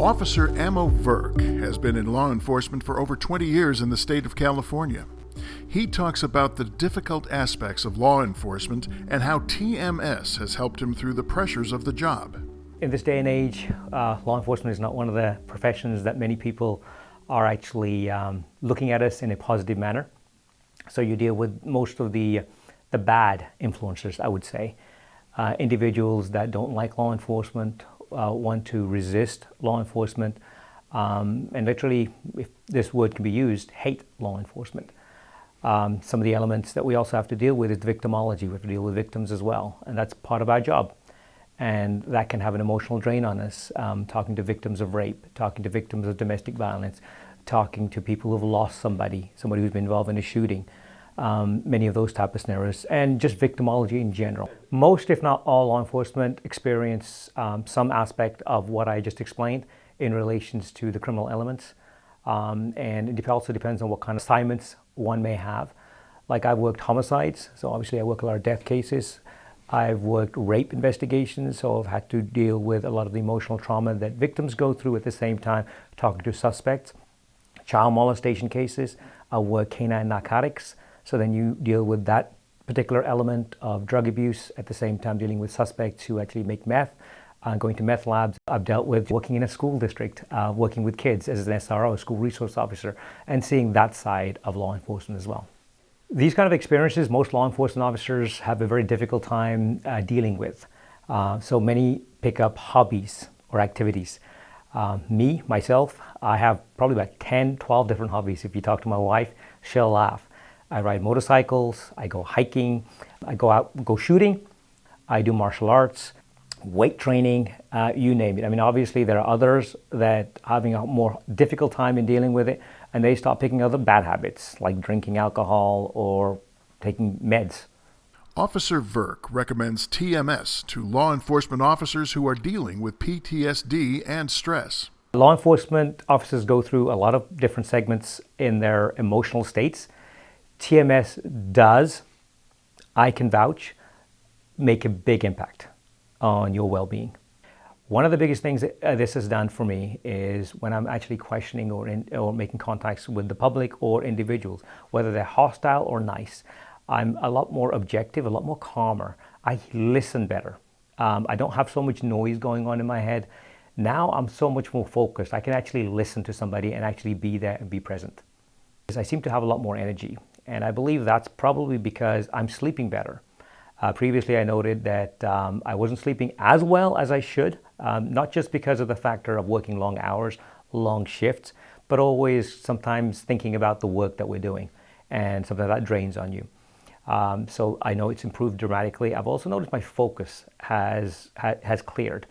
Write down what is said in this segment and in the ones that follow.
Officer Ammo Verk has been in law enforcement for over 20 years in the state of California. He talks about the difficult aspects of law enforcement and how TMS has helped him through the pressures of the job. In this day and age, law enforcement is not one of the professions that many people are actually looking at us in a positive manner. So you deal with most of the bad influencers, I would say. Individuals that don't like law enforcement, want to resist law enforcement, and literally, if this word can be used, hate law enforcement. Some of the elements that we also have to deal with is victimology. We have to deal with victims as well, and that's part of our job. And that can have an emotional drain on us, talking to victims of rape, talking to victims of domestic violence, talking to people who've lost somebody who's been involved in a shooting, many of those type of scenarios, and just victimology in general. Most, if not all, law enforcement experience some aspect of what I just explained in relations to the criminal elements. And it also depends on what kind of assignments one may have. Like, I've worked homicides, so obviously I work a lot of death cases. I've worked rape investigations, so I've had to deal with a lot of the emotional trauma that victims go through at the same time talking to suspects. Child molestation cases. I work canine narcotics, so then you deal with that particular element of drug abuse at the same time dealing with suspects who actually make meth, going to meth labs. I've dealt with working in a school district, working with kids as an SRO, school resource officer, and seeing that side of law enforcement as well. These kind of experiences, most law enforcement officers have a very difficult time dealing with. So many pick up hobbies or activities. Myself, I have probably about 10, 12 different hobbies. If you talk to my wife, she'll laugh. I ride motorcycles, I go hiking, I go shooting, I do martial arts, weight training, you name it. I mean, obviously there are others that are having a more difficult time in dealing with it, and they start picking other bad habits like drinking alcohol or taking meds. Officer Verk recommends TMS to law enforcement officers who are dealing with PTSD and stress. Law enforcement officers go through a lot of different segments in their emotional states. TMS does, I can vouch, make a big impact on your well-being. One of the biggest things that this has done for me is when I'm actually questioning or making contacts with the public or individuals, whether they're hostile or nice, I'm a lot more objective, a lot more calmer. I listen better. I don't have so much noise going on in my head. Now I'm so much more focused. I can actually listen to somebody and actually be there and be present. I seem to have a lot more energy, and I believe that's probably because I'm sleeping better. Previously, I noted that I wasn't sleeping as well as I should, not just because of the factor of working long hours, long shifts, but always sometimes thinking about the work that we're doing, and something that drains on you. So I know it's improved dramatically. I've also noticed my focus has cleared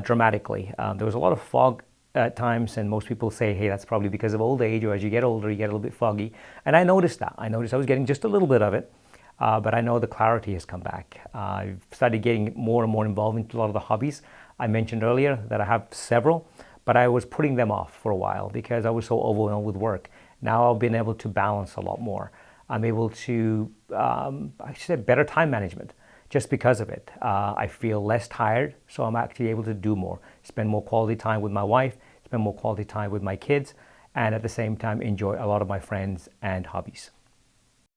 dramatically. There was a lot of fog at times, and most people say, hey, that's probably because of old age, or as you get older, you get a little bit foggy. And I noticed that. I noticed I was getting just a little bit of it, but I know the clarity has come back. I've started getting more and more involved into a lot of the hobbies. I mentioned earlier that I have several, but I was putting them off for a while because I was so overwhelmed with work. Now I've been able to balance a lot more. I'm able to, I should say, better time management just because of it. I feel less tired, so I'm actually able to do more, spend more quality time with my wife, spend more quality time with my kids, and at the same time enjoy a lot of my friends and hobbies.